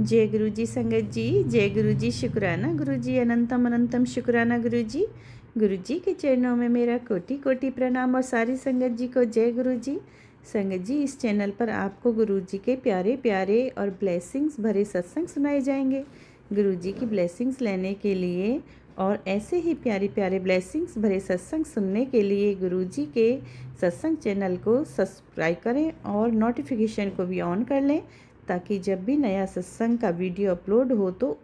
जय गुरु जी संगत जी, जय गुरु जी, शुक्राना गुरु जी, अनंतम अनंतम शुक्राना गुरु जी। गुरु जी के चरणों में मेरा कोटि कोटि प्रणाम और सारी संगत जी को जय गुरु जी। संगत जी, इस चैनल पर आपको गुरु जी के प्यारे प्यारे और ब्लेसिंग्स भरे सत्संग सुनाए जाएंगे। गुरु जी की ब्लेसिंग्स लेने के लिए और ऐसे ही प्यारे प्यारे ब्लेसिंग्स भरे सत्संग सुनने के लिए गुरु जी के सत्संग चैनल को सब्सक्राइब करें और नोटिफिकेशन को भी ऑन कर लें, ताकि जब भी नया सत्संग का वीडियो अपलोड हो तो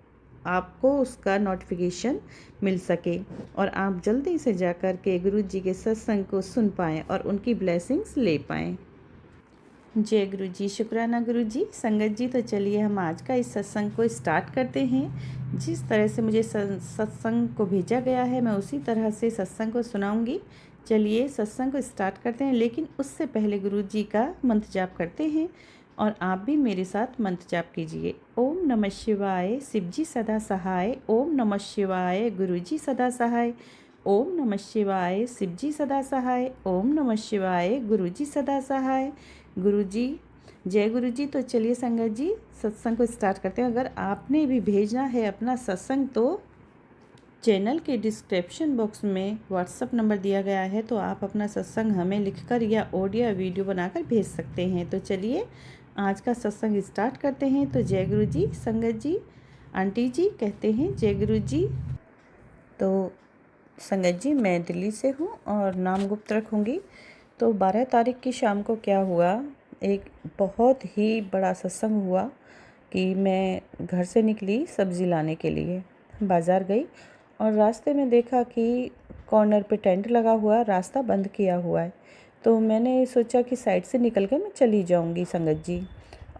आपको उसका नोटिफिकेशन मिल सके और आप जल्दी से जाकर के गुरु जी के सत्संग को सुन पाएँ और उनकी ब्लेसिंग्स ले पाएँ। जय गुरु जी, शुक्राना गुरु जी। संगत जी, तो चलिए हम आज का इस सत्संग को स्टार्ट करते हैं। जिस तरह से मुझे सत्संग को भेजा गया है मैं उसी तरह से सत्संग को सुनाऊंगी। चलिए सत्संग को स्टार्ट करते हैं, लेकिन उससे पहले गुरु जी का मंत्र जाप करते हैं और आप भी मेरे साथ मंत्र जाप कीजिए। ओम नमः शिवाय, शिव जी सदा सहाय। ओम नमः शिवाय, गुरु जी सदा सहाय। ओम नमः शिवाय, शिव जी सदा सहाय। ओम नमः शिवाय, गुरु जी सदा सहाय। गुरु जी, जय गुरु जी। तो चलिए संगत जी सत्संग को स्टार्ट करते हैं। अगर आपने भी भेजना है अपना सत्संग तो चैनल के डिस्क्रिप्शन बॉक्स में व्हाट्सअप नंबर दिया गया है, तो आप अपना सत्संग हमें लिखकर या ऑडियो या वीडियो बनाकर भेज सकते हैं। तो चलिए आज का सत्संग स्टार्ट करते हैं। तो जय गुरु जी संगत जी। आंटी जी कहते हैं जय गुरु जी। तो संगत जी, मैं दिल्ली से हूँ और नाम गुप्त रखूँगी। तो 12 तारीख की शाम को क्या हुआ, एक बहुत ही बड़ा सत्संग हुआ कि मैं घर से निकली सब्ज़ी लाने के लिए, बाज़ार गई और रास्ते में देखा कि कॉर्नर पे टेंट लगा हुआ, रास्ता बंद किया हुआ है। तो मैंने सोचा कि साइड से निकल के मैं चली जाऊंगी संगत जी।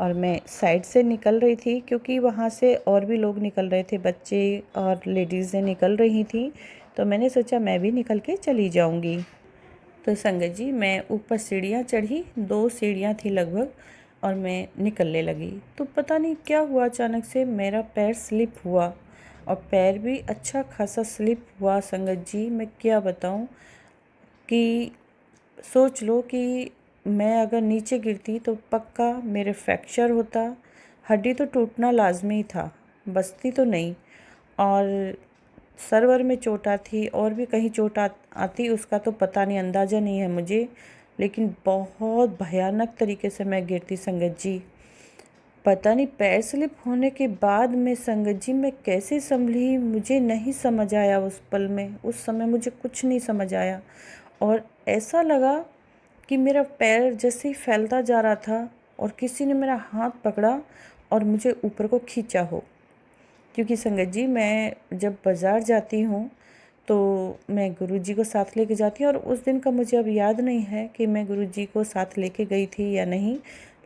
और मैं साइड से निकल रही थी क्योंकि वहाँ से और भी लोग निकल रहे थे, बच्चे और लेडीज़ें निकल रही थी। तो मैंने सोचा मैं भी निकल के चली जाऊंगी। तो संगत जी, मैं ऊपर सीढ़ियाँ चढ़ी, 2 सीढ़ियाँ थी लगभग, और मैं निकलने लगी। तो पता नहीं क्या हुआ, अचानक से मेरा पैर स्लिप हुआ और पैर भी अच्छा खासा स्लिप हुआ संगत जी। मैं क्या बताऊं कि सोच लो कि मैं अगर नीचे गिरती तो पक्का मेरे फ्रैक्चर होता, हड्डी तो टूटना लाजमी था, बचती तो नहीं। और सरवर में चोट आती और भी कहीं चोट आती उसका तो पता नहीं, अंदाज़ा नहीं है मुझे, लेकिन बहुत भयानक तरीके से मैं गिरती संगत जी। पता नहीं पैर स्लिप होने के बाद में संगत जी मैं कैसे संभली, मुझे नहीं समझ आया उस पल में। उस समय मुझे कुछ नहीं समझ आया और ऐसा लगा कि मेरा पैर जैसे ही फैलता जा रहा था और किसी ने मेरा हाथ पकड़ा और मुझे ऊपर को खींचा हो। क्योंकि संगत जी, मैं जब बाज़ार जाती हूँ तो मैं गुरुजी को साथ लेके जाती हूँ और उस दिन का मुझे अब याद नहीं है कि मैं गुरुजी को साथ लेके गई थी या नहीं,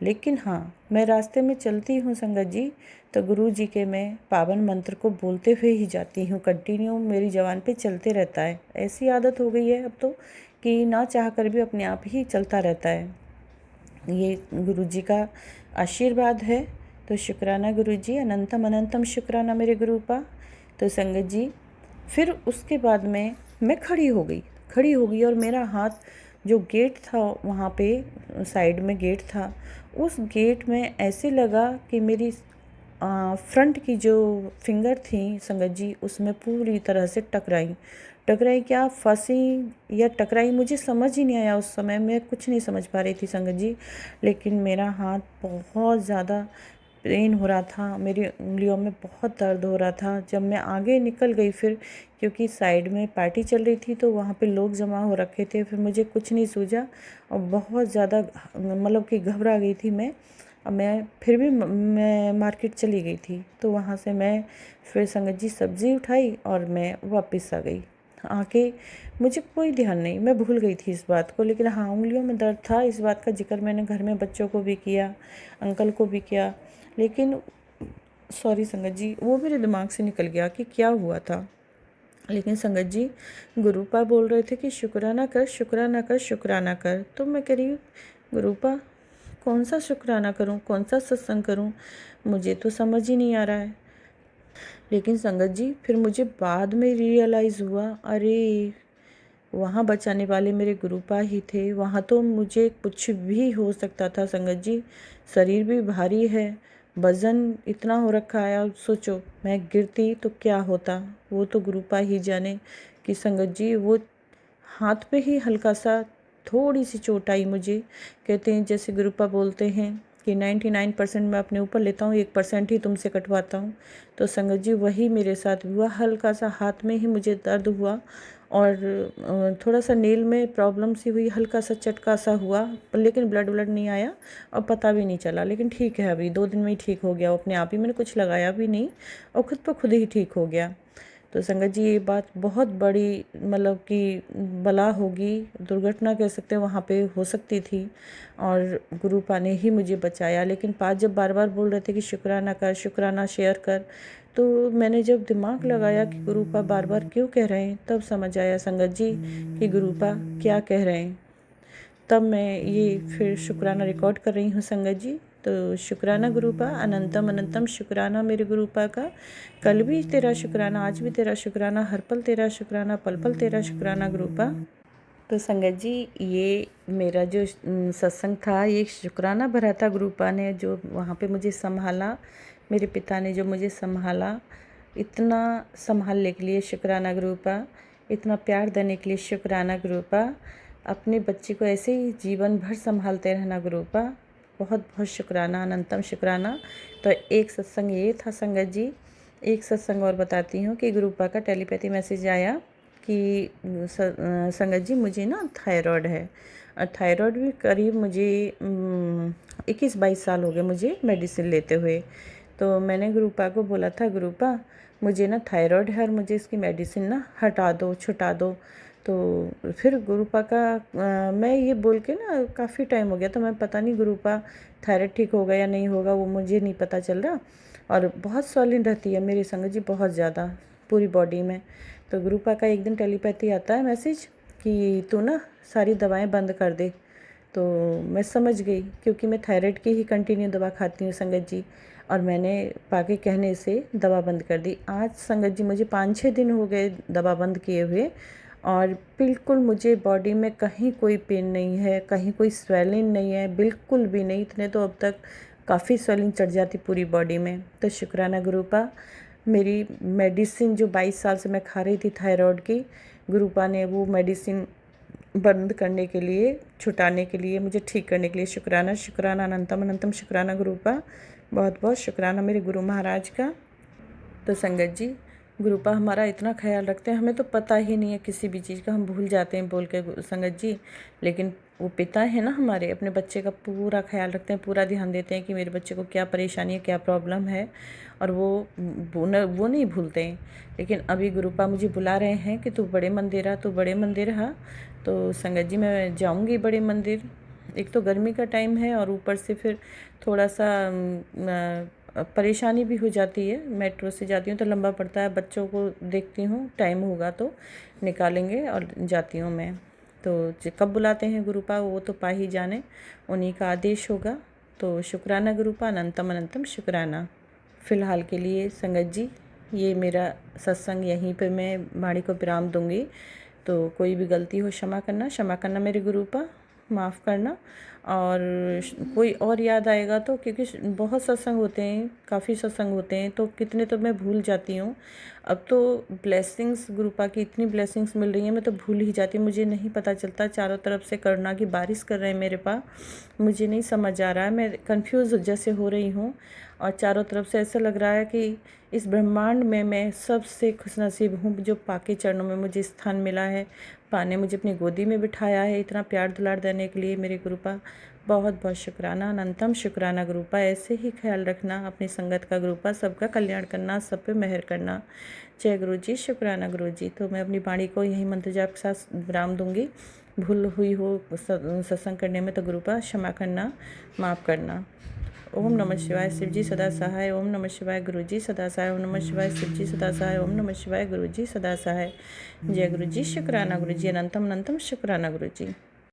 लेकिन हाँ, मैं रास्ते में चलती हूँ संगत जी तो गुरुजी के मैं पावन मंत्र को बोलते हुए ही जाती हूँ। कंटिन्यू मेरी ज़बान पे चलते रहता है, ऐसी आदत हो गई है अब तो कि ना चाह कर भी अपने आप ही चलता रहता है। ये गुरुजी का आशीर्वाद है। तो शुक्राना गुरुजी, अनंतम अनंतम शुक्राना मेरे गुरुपा। तो संगत जी, फिर उसके बाद में मैं खड़ी हो गई और मेरा हाथ, जो गेट था वहाँ पे साइड में गेट था, उस गेट में ऐसे लगा कि मेरी फ्रंट की जो फिंगर थी संगत जी उसमें पूरी तरह से टकराई क्या फंसी या टकराई, मुझे समझ ही नहीं आया। उस समय मैं कुछ नहीं समझ पा रही थी संगत जी, लेकिन मेरा हाथ बहुत ज़्यादा पेन हो रहा था, मेरी उंगलियों में बहुत दर्द हो रहा था। जब मैं आगे निकल गई फिर, क्योंकि साइड में पार्टी चल रही थी तो वहाँ पे लोग जमा हो रखे थे, फिर मुझे कुछ नहीं सूझा और बहुत ज़्यादा मतलब कि घबरा गई थी मैं। अब मैं फिर भी मैं मार्केट चली गई थी। तो वहाँ से मैं फिर संगत जी सब्ज़ी उठाई और मैं वापस आ गई। आके मुझे कोई ध्यान नहीं, मैं भूल गई थी इस बात को, लेकिन हाँ, उंगलियों में दर्द था। इस बात का जिक्र मैंने घर में बच्चों को भी किया, अंकल को भी किया, लेकिन सॉरी संगत जी, वो मेरे दिमाग से निकल गया कि क्या हुआ था। लेकिन संगत जी, गुरुपा बोल रहे थे कि शुक्राना कर, शुक्राना कर, शुक्राना कर। तो मैं कह रही हूँ गुरुपा, कौन सा शुक्राना करूँ, कौन सा सत्संग करूँ, मुझे तो समझ ही नहीं आ रहा है। लेकिन संगत जी, फिर मुझे बाद में रियलाइज़ हुआ, अरे वहाँ बचाने वाले मेरे गुरुपा ही थे। वहाँ तो मुझे कुछ भी हो सकता था संगत जी, शरीर भी भारी है, वज़न इतना हो रखा है। और सोचो मैं गिरती तो क्या होता, वो तो गुरुपा ही जाने। कि संगत जी वो हाथ पे ही हल्का सा थोड़ी सी चोट आई मुझे। कहते हैं जैसे गुरुपा बोलते हैं कि 99% मैं अपने ऊपर लेता हूँ, 1% ही तुमसे कटवाता हूँ। तो संगत जी वही मेरे साथ हुआ, हल्का सा हाथ में ही मुझे दर्द हुआ और थोड़ा सा नेल में प्रॉब्लम सी हुई, हल्का सा चटका सा हुआ, लेकिन ब्लड नहीं आया और पता भी नहीं चला। लेकिन ठीक है, अभी 2 दिन में ही ठीक हो गया वो अपने आप ही, मैंने कुछ लगाया भी नहीं और खुद ब खुद ही ठीक हो गया। तो संगत जी ये बात बहुत बड़ी मतलब कि बला होगी, दुर्घटना कह सकते हैं वहाँ पे हो सकती थी और गुरुपा ने ही मुझे बचाया। लेकिन पाँच जब बार बार बोल रहे थे कि शुक्राना कर, शुक्राना शेयर कर, तो मैंने जब दिमाग लगाया कि गुरुपा बार बार क्यों कह रहे हैं, तब समझ आया संगत जी कि गुरुपा क्या कह रहे हैं। तब मैं ये फिर शुक्राना रिकॉर्ड कर रही हूँ संगत जी। तो शुक्राना गुरुपा, अनंतम अनंतम शुक्राना मेरे गुरुपा का। कल भी तेरा शुक्राना, आज भी तेरा शुक्राना, हर पल तेरा शुक्राना, पल पल तेरा शुक्राना गुरुपा। तो संगत जी ये मेरा जो सत्संग था ये शुक्राना भरा था। गुरुपा ने जो वहाँ पे मुझे संभाला, मेरे पिता ने जो मुझे संभाला, इतना संभालने के लिए शुक्राना गुरुपा, इतना प्यार देने के लिए शुक्राना गुरुपा। अपने बच्चे को ऐसे ही जीवन भर संभालते रहना गुरुपा। बहुत बहुत शुक्राना, अनंतम शुक्राना। तो एक सत्संग ये था संगत जी। एक सत्संग और बताती हूँ कि गुरुपा का टेलीपैथी मैसेज आया कि संगत जी मुझे ना थायराइड है और थायराइड भी करीब मुझे 21-22 साल हो गए मुझे मेडिसिन लेते हुए। तो मैंने गुरुपा को बोला था गुरुपा मुझे ना थायराइड है और मुझे इसकी मेडिसिन ना हटा दो, छुटा दो। तो फिर गुरुपा का मैं ये बोल के ना काफ़ी टाइम हो गया, तो मैं पता नहीं गुरुपा थायराइड ठीक होगा या नहीं होगा वो मुझे नहीं पता चल रहा। और बहुत स्वॉलिन रहती है मेरी संगत जी, बहुत ज़्यादा पूरी बॉडी में। तो गुरुपा का एक दिन टेलीपैथी आता है मैसेज कि तू ना सारी दवाएं बंद कर दे। तो मैं समझ गई क्योंकि मैं थायराइड की ही कंटिन्यू दवा खाती हूँ संगत जी, और मैंने पाके कहने से दवा बंद कर दी। आज संगत जी मुझे 5-6 दिन हो गए दवा बंद किए हुए और बिल्कुल मुझे बॉडी में कहीं कोई पेन नहीं है, कहीं कोई स्वेलिंग नहीं है, बिल्कुल भी नहीं। इतने तो अब तक काफ़ी स्वेलिंग चढ़ जाती पूरी बॉडी में। तो शुक्राना गुरुपा, मेरी मेडिसिन जो 22 साल से मैं खा रही थी थायराइड की, गुरुपा ने वो मेडिसिन बंद करने के लिए, छुटाने के लिए, मुझे ठीक करने के लिए शुक्राना शुक्राना, अनंतम अनंतम शुक्राना गुरुपा। बहुत बहुत शुक्राना मेरे गुरु महाराज का। तो संगत जी गुरुपा हमारा इतना ख्याल रखते हैं, हमें तो पता ही नहीं है किसी भी चीज़ का, हम भूल जाते हैं बोल के संगत जी। लेकिन वो पिता है ना हमारे, अपने बच्चे का पूरा ख्याल रखते हैं, पूरा ध्यान देते हैं कि मेरे बच्चे को क्या परेशानी है, क्या प्रॉब्लम है, और वो नहीं भूलते हैं। लेकिन अभी गुरुपा मुझे बुला रहे हैं कि तू बड़े मंदिर आ, तू बड़े मंदिर आ। तो संगत जी मैं जाऊँगी बड़े मंदिर। एक तो गर्मी का टाइम है और ऊपर से फिर थोड़ा सा परेशानी भी हो जाती है, मेट्रो से जाती हूँ तो लंबा पड़ता है, बच्चों को देखती हूँ, टाइम होगा तो निकालेंगे और जाती हूँ मैं। तो कब बुलाते हैं गुरुपा वो तो पा ही जाने, उन्हीं का आदेश होगा। तो शुक्राना गुरुपा, अनंतम अनंतम शुक्राना। फ़िलहाल के लिए संगत जी ये मेरा सत्संग यहीं पे मैं वाणी को विराम दूँगी। तो कोई भी गलती हो क्षमा करना मेरे गुरुपा, माफ़ करना। और कोई और याद आएगा तो, क्योंकि बहुत सत्संग होते हैं, काफ़ी सत्संग होते हैं, तो कितने तो मैं भूल जाती हूँ। अब तो ब्लेसिंग्स गुरुपा की इतनी ब्लेसिंग्स मिल रही हैं, मैं तो भूल ही जाती हूँ, मुझे नहीं पता चलता। चारों तरफ से करुणा की बारिश कर रहे हैं मेरे पास, मुझे नहीं समझ आ रहा है, मैं कंफ्यूज जैसे हो रही हूँ। और चारों तरफ से ऐसा लग रहा है कि इस ब्रह्मांड में मैं सबसे खुशनसीब हूँ जो पाके चरणों में मुझे स्थान मिला है, पाने मुझे अपनी गोदी में बिठाया है, इतना प्यार दुलार देने के लिए मेरे गुरुपा। बहुत बहुत शुक्राना, अनंतम शुक्राना गुरुपा। ऐसे ही ख्याल रखना अपनी संगत का गुरुपा, सबका कल्याण करना, सब पे मेहर करना। जय गुरु जी, शुक्राना गुरु जी। तो मैं अपनी वाणी को यही मंत्र जाप के साथ विराम दूंगी। भूल हुई हो सत्संग करने में तो गुरुपा क्षमा करना, माफ़ करना। ओम नमः शिवाय, शिव जी सदा सहाय। ओम नमः शिवाय, गुरु जी सदा सहाय। ओम नमः शिवाय, शिव जी सदा सहाय। ओम नमः शिवाय, गुरु जी सदा सहाय। जय गुरु जी, शुक्राना गुरु जी, अनंतम अनंतम शुक्राना गुरु जी।